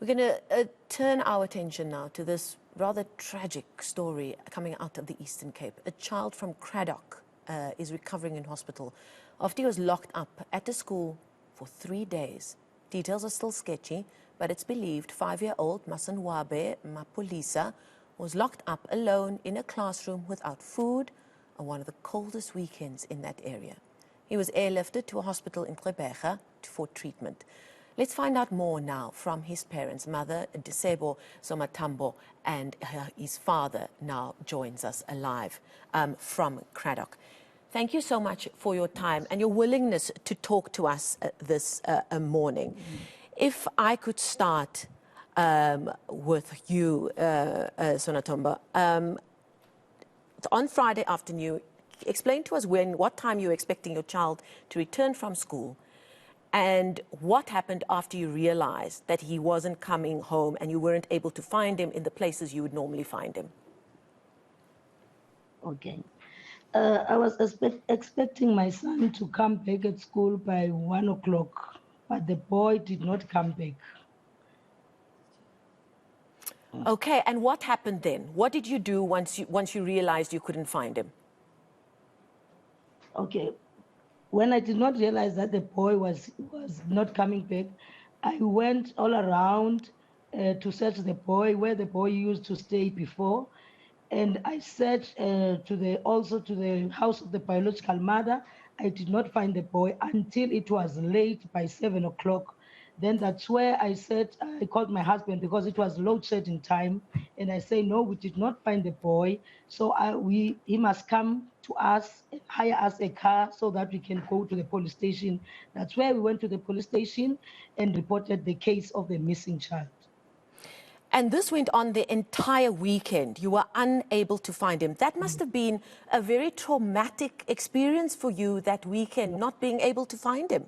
We're going to turn our attention now to this rather tragic story coming out of the Eastern Cape. A child from Craddock is recovering in hospital after he was locked up at a school for 3 days. Details are still sketchy, but it's believed 5-year-old Masanwabe Mapulisa was locked up alone in a classroom without food on one of the coldest weekends in that area. He was airlifted to a hospital in Craddock for treatment. Let's find out more now from his parents. Mother, Disebo Somatamba, and his father now joins us live from Craddock. Thank you so much for your time and your willingness to talk to us this morning. If I could start with you, Somatamba. On Friday afternoon, explain to us what time you were expecting your child to return from school, and what happened after you realized that he wasn't coming home and you weren't able to find him in the places you would normally find him. Okay. I was expecting my son to come back at school by 1 o'clock, but the boy did not come back. Okay, and what happened then? What did you do once you realized you couldn't find him? Okay. When I did not realize that the boy was not coming back, I went all around to search the boy, where the boy used to stay before. And I searched also to the house of the biological mother. I did not find the boy until it was late, by 7 o'clock. Then that's where I said, I called my husband because it was load shedding time. And I say, no, we did not find the boy. So he must come to us, hire us a car so that we can go to the police station. That's where we went to the police station and reported the case of the missing child. And this went on the entire weekend. You were unable to find him. That must have been a very traumatic experience for you that weekend, not being able to find him.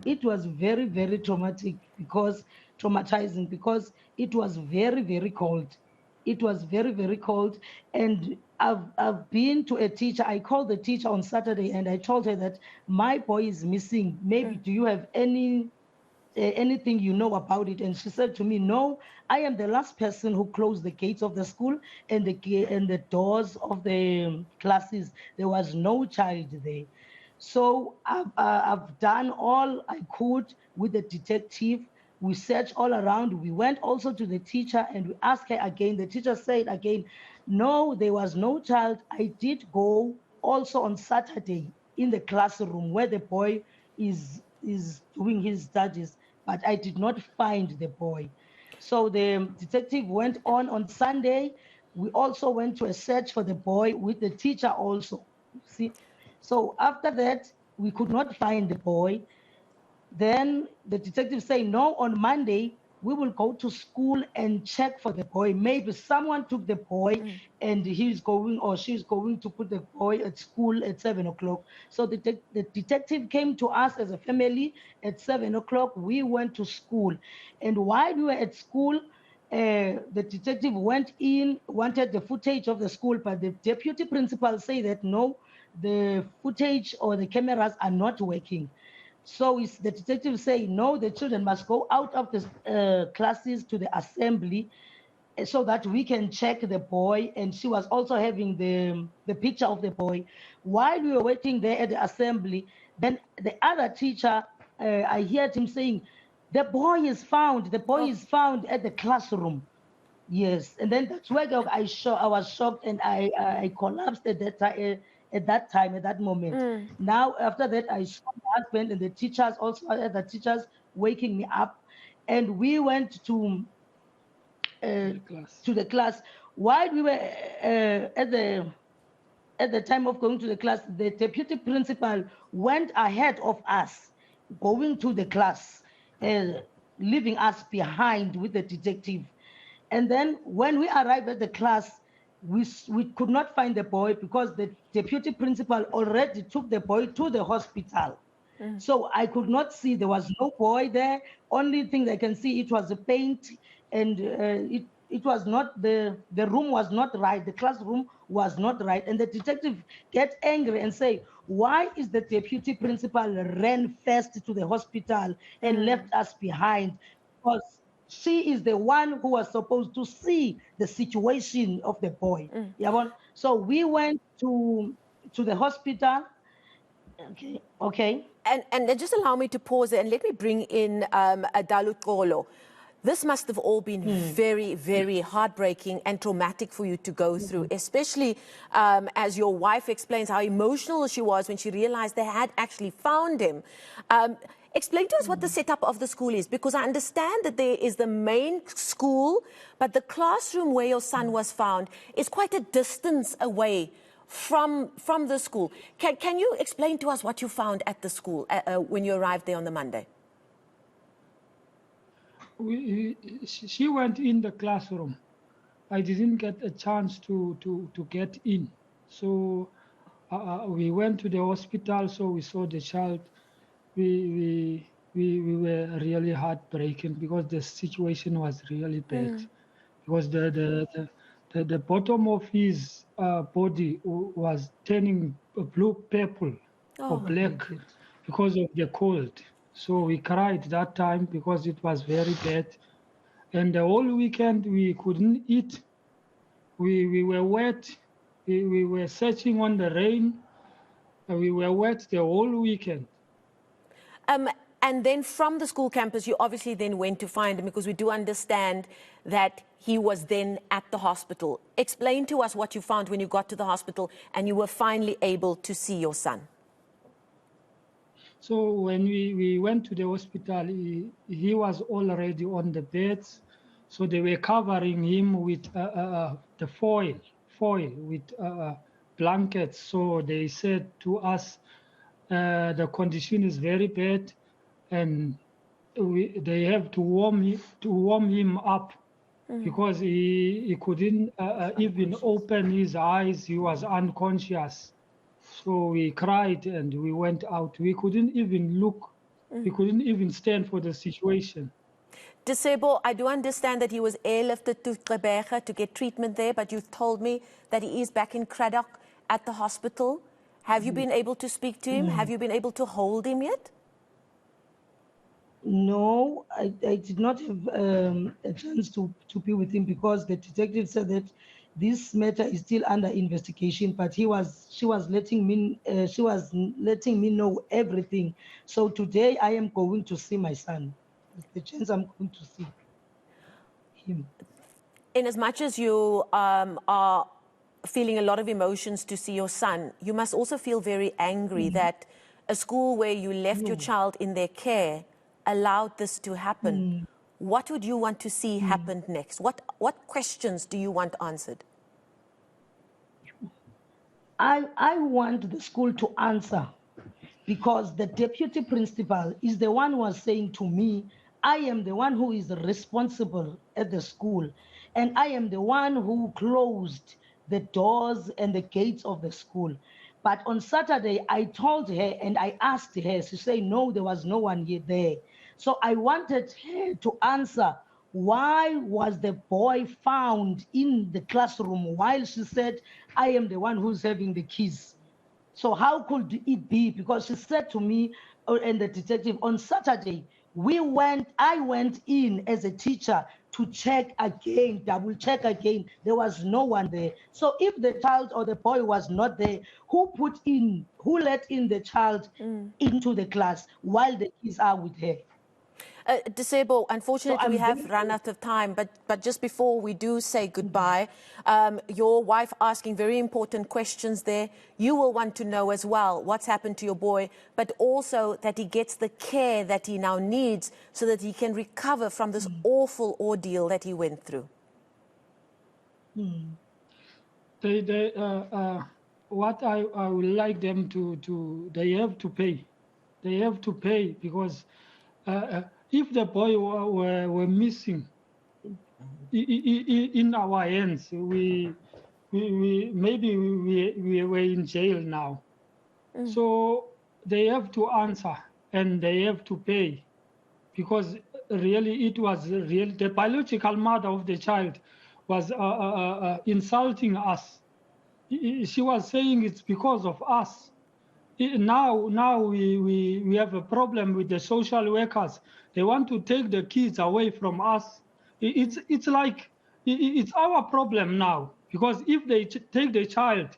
It was very, very traumatizing because it was very, very cold. It was very, very cold. And I've been to a teacher. I called the teacher on Saturday and I told her that my boy is missing. Maybe do you have anything you know about it? And she said to me, no, I am the last person who closed the gates of the school and the doors of the classes. There was no child there. So I've done all I could with the detective. We searched all around. We went also to the teacher and we asked her again. The teacher said again, no, there was no child. I did go also on Saturday in the classroom where the boy is doing his studies, but I did not find the boy. So the detective went on Sunday. We also went to a search for the boy with the teacher also. See. So after that, we could not find the boy. Then the detective said, no, on Monday, we will go to school and check for the boy. Maybe someone took the boy and he's going or she's going to put the boy at school at 7 o'clock. So the detective came to us as a family at 7 o'clock. We went to school. And while we were at school, the detective went in, wanted the footage of the school, but the deputy principal said that no, the footage or the cameras are not working. So the detective saying, no, the children must go out of the classes to the assembly so that we can check the boy. And she was also having the picture of the boy. While we were waiting there at the assembly, then the other teacher, I heard him saying, the boy is found. The boy is found at the classroom. Yes, and then that's where I was shocked and I collapsed at that moment. Now after that, I saw my husband and the teachers, also the teachers waking me up, and we went to the class. While we were at the time of going to the class, the deputy principal went ahead of us, going to the class, leaving us behind with the detective. And then when we arrived at the class, we could not find the boy because the deputy principal already took the boy to the hospital. So I could not see, there was no boy there. Only thing I can see, it was a paint and it was not the room was not right, the classroom was not right, and the detective get angry and say, why is the deputy principal ran first to the hospital and left us behind? Because she is the one who was supposed to see the situation of the boy. Yabon? So we went to the hospital. Okay. And then just allow me to pause there and let me bring in Dalu Kolo. This must have all been very, very heartbreaking and traumatic for you to go through, especially as your wife explains how emotional she was when she realized they had actually found him. Explain to us what the setup of the school is, because I understand that there is the main school, but the classroom where your son was found is quite a distance away from the school. Can you explain to us what you found at the school when you arrived there on the Monday? She went in the classroom. I didn't get a chance to get in. So we went to the hospital, so we saw the child. We were really heartbroken because the situation was really bad. Because the bottom of his body was turning blue, purple, or black because of the cold. So we cried that time because it was very bad. And the whole weekend we couldn't eat. We were wet. We were searching on the rain. We were wet the whole weekend. And then from the school campus, you obviously then went to find him, because we do understand that he was then at the hospital. Explain to us what you found when you got to the hospital and you were finally able to see your son. So when we went to the hospital, he was already on the bed. So they were covering him with the foil with blankets. So they said to us, the condition is very bad, and they have to warm him up because he couldn't even open his eyes. He was unconscious. So we cried and we went out. We couldn't even look. We couldn't even stand for the situation. Disebo, I do understand that he was airlifted to Craddock to get treatment there, but you've told me that he is back in Craddock at the hospital. Have you been able to speak to him? Have you been able to hold him yet? No, I did not have a chance to be with him because the detective said that this matter is still under investigation. But she was letting me know everything. So today I am going to see my son. There's the chance I'm going to see him. In as much as you are feeling a lot of emotions to see your son, you must also feel very angry that a school where you left your child in their care allowed this to happen. What would you want to see happen next? What questions do you want answered? I want the school to answer, because the deputy principal is the one who was saying to me, I am the one who is responsible at the school, and I am the one who closed the doors and the gates of the school. But on Saturday, I told her and I asked her, she said, no, there was no one here there. So I wanted her to answer, why was the boy found in the classroom while she said, I am the one who's having the keys? So how could it be? Because she said to me and the detective on Saturday, I went in as a teacher to check again, double check again. There was no one there. So if the child or the boy was not there, who let in the child into the class while the kids are with her? Disebo, unfortunately, we have run out of time, but just before we do say goodbye, your wife asking very important questions there. You will want to know as well what's happened to your boy, but also that he gets the care that he now needs so that he can recover from this awful ordeal that he went through. What I would like them to they have to pay. They have to pay because if the boy were missing in our hands, we maybe we were in jail now. So they have to answer and they have to pay, because really it was the biological mother of the child was insulting us. She was saying it's because of us. Now we have a problem with the social workers. They want to take the kids away from us. It's like it's our problem now, because if they take the child,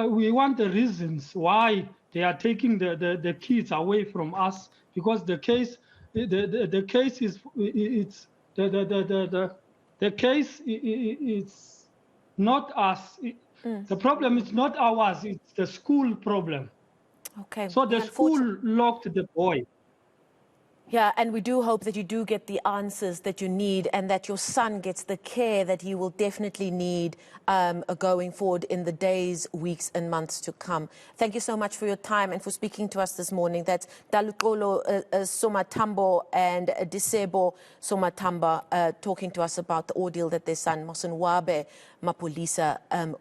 we want the reasons why they are taking the kids away from us, because the case the case is it's the case it's not us. The problem is not ours, it's the school problem. Okay. So the school locked the boy. Yeah, and we do hope that you do get the answers that you need and that your son gets the care that he will definitely need going forward in the days, weeks and months to come. Thank you so much for your time and for speaking to us this morning. That's Dalukolo Somatamba and Disebo Somatamba talking to us about the ordeal that their son, Mosenwabe Mapulisa,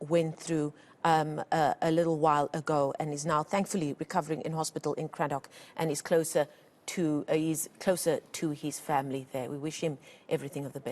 went through a little while ago, and is now thankfully recovering in hospital in Craddock and is closer to his family there. We wish him everything of the best.